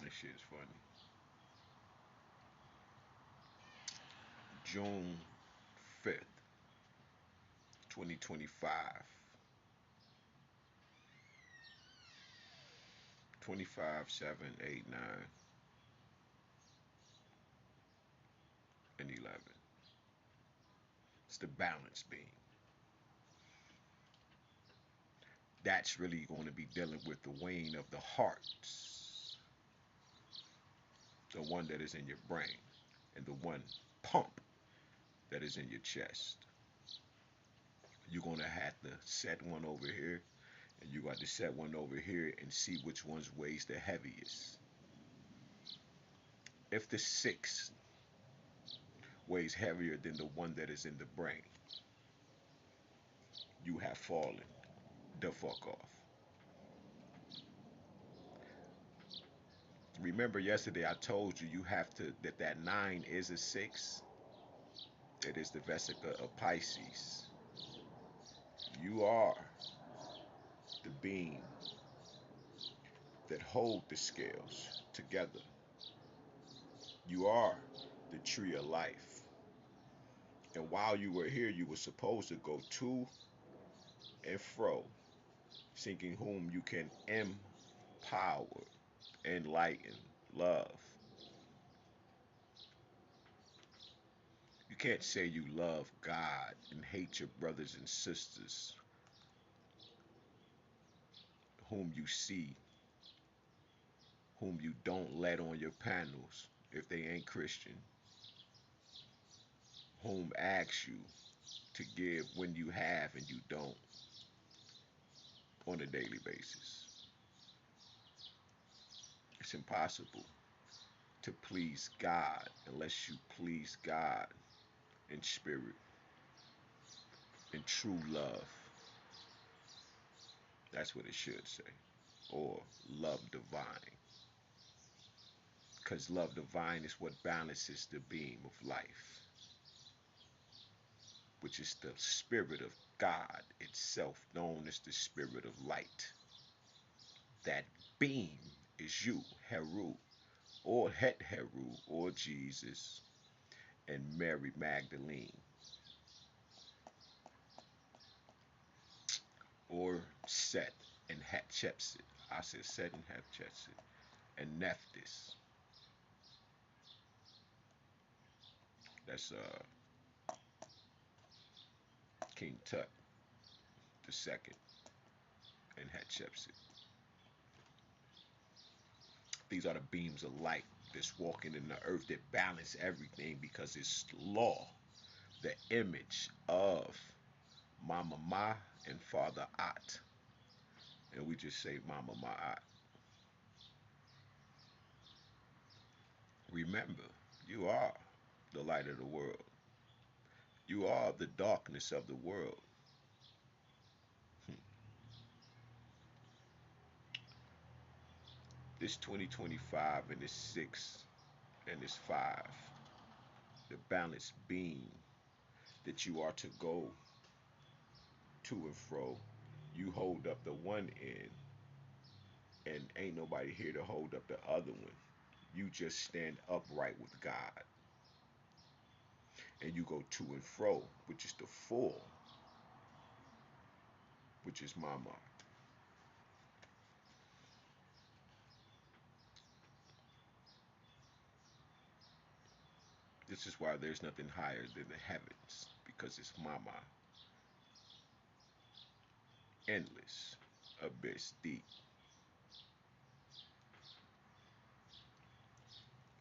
This shit is funny. June 5th, 2025. 25, 7, 8, 9, and 11. It's the balance beam. That's really going to be dealing with the wane of the hearts, the one that is in your brain, and the one pump that is in your chest. You're going to have to set one over here, and you got to set one over here and see which one's weighs the heaviest. If the six weighs heavier than the one that is in the brain, you have fallen the fuck off. Remember yesterday I told you have to that nine is a six. It is the vesica of Pisces. You are the being that hold the scales together. You are the tree of life. And while you were here, you were supposed to go to and fro, seeking whom you can empower, enlighten, love. You can't say you love God and hate your brothers and sisters whom you see, whom you don't let on your panels if they ain't Christian, whom asks you to give when you have and you don't on a daily basis. It's impossible to please God unless you please God in spirit, in true love. That's what it should say. Or love divine. Because love divine is what balances the beam of life, which is the spirit of God itself, known as the spirit of light. That beam is you, Heru, or Het Heru, or Jesus, and Mary Magdalene, or Set and Hatshepsut. I said Set and Hatshepsut, and Nephthys. That's King Tut the second and Hatshepsut. These are the beams of light that's walking in the earth that balance everything because it's law, the image of Mama Ma and Father At. And we just say Mama Ma At. Remember, you are the light of the world. You are the darkness of the world. This 2025 and this 6 and this 5, the balanced beam that you are to go to and fro, you hold up the one end and ain't nobody here to hold up the other one. You just stand upright with God and you go to and fro, which is the full, which is Mama. This is why there's nothing higher than the heavens, because it's Mama. Endless, abyss, deep.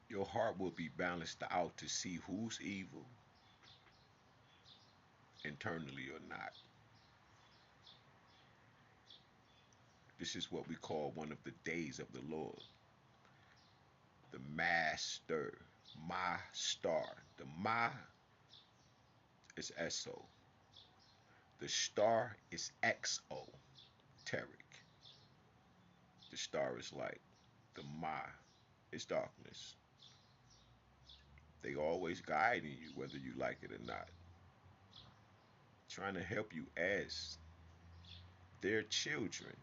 Your heart will be balanced out to see who's evil internally or not. This is what we call one of the days of the Lord. The Master, Ma Star. The Ma is SO. The star is XO, Teric. The star is light. The Ma is darkness. They always guiding you whether you like it or not. Trying to help you as their children.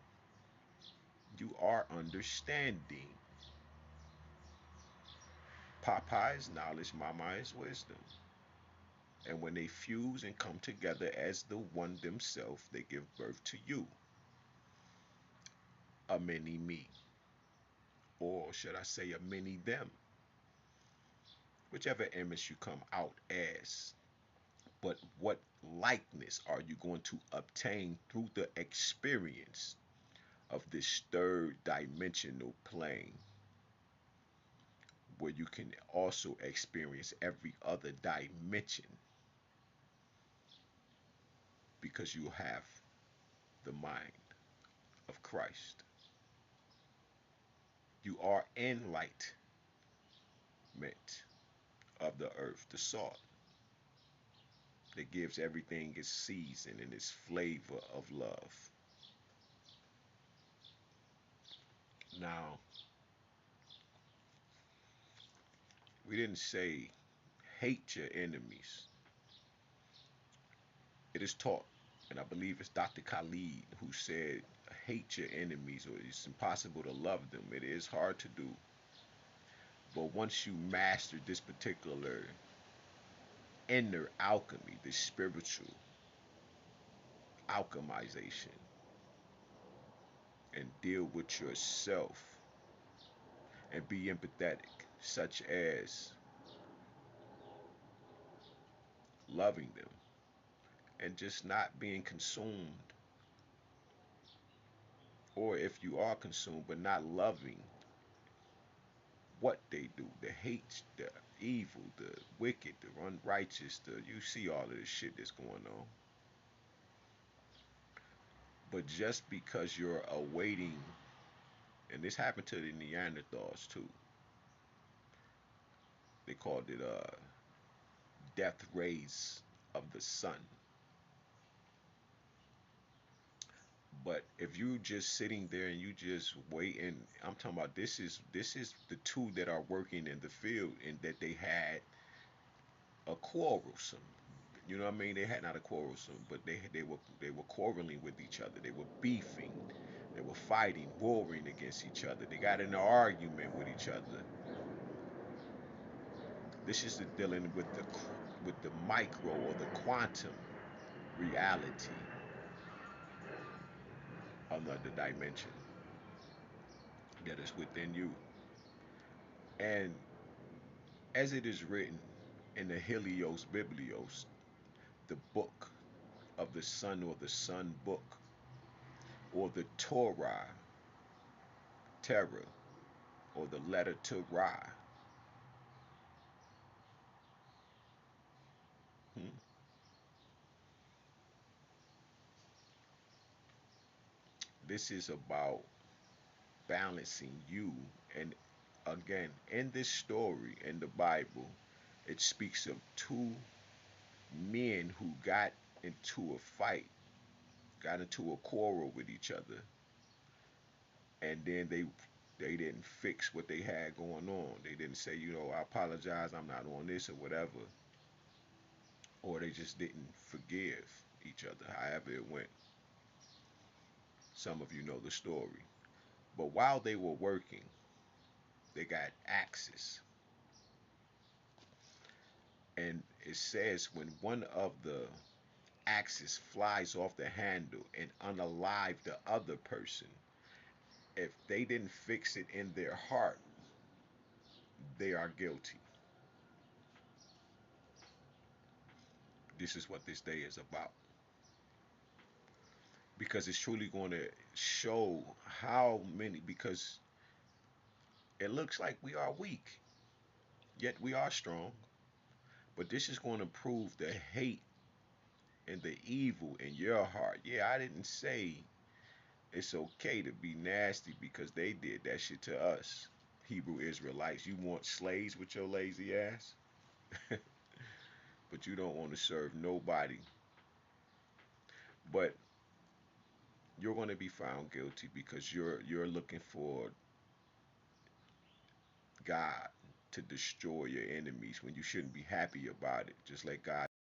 You are understanding. Papa is knowledge, Mama is wisdom. And when they fuse and come together as the one themselves, they give birth to you, a mini me. Or should I say a mini them? Whichever image you come out as. But what likeness are you going to obtain through the experience of this third dimensional plane where you can also experience every other dimension because you have the mind of Christ? You are enlightenment of the earth, the salt that gives everything its season and its flavor of love. Now, we didn't say hate your enemies. It is taught, and I believe it's Dr. Khalid who said, hate your enemies or it's impossible to love them. It is hard to do. But once you master this particular inner alchemy, this spiritual alchemization, and deal with yourself and be empathetic, such as loving them and just not being consumed, or if you are consumed but not loving what they do, the hate, the evil, the wicked, the unrighteous, you see all of this shit that's going on. But just because you're awaiting, and this happened to the Neanderthals too, they called it death rays of the sun. But if you just sitting there and you just waiting, I'm talking about this is the two that are working in the field and that they had a quarrelsome. You know what I mean? They had not a quarrelsome, but they were quarreling with each other. They were beefing. They were fighting, warring against each other. They got in an argument with each other. This is the dealing with the micro or the quantum reality, another dimension that is within you. And as it is written in the Helios Biblios, the book of the sun or the sun book or the Torah, Terra, or the letter to Ra. Hmm? This is about balancing you. And again, in this story in the Bible, it speaks of two men who got into a fight, got into a quarrel with each other, and then they didn't fix what they had going on. They didn't say, I apologize, I'm not on this or whatever, or they just didn't forgive each other. However it went, some of you know the story. But while they were working, they got axes, and it says when one of the axes flies off the handle and unalive the other person, if they didn't fix it in their heart, they are guilty. This is what this day is about. Because it's truly going to show how many, because it looks like we are weak, yet we are strong. But this is going to prove the hate and the evil in your heart. Yeah, I didn't say it's okay to be nasty because they did that shit to us, Hebrew Israelites. You want slaves with your lazy ass, but you don't want to serve nobody. But you're going to be found guilty because you're looking for God to destroy your enemies when you shouldn't be happy about it. Just let God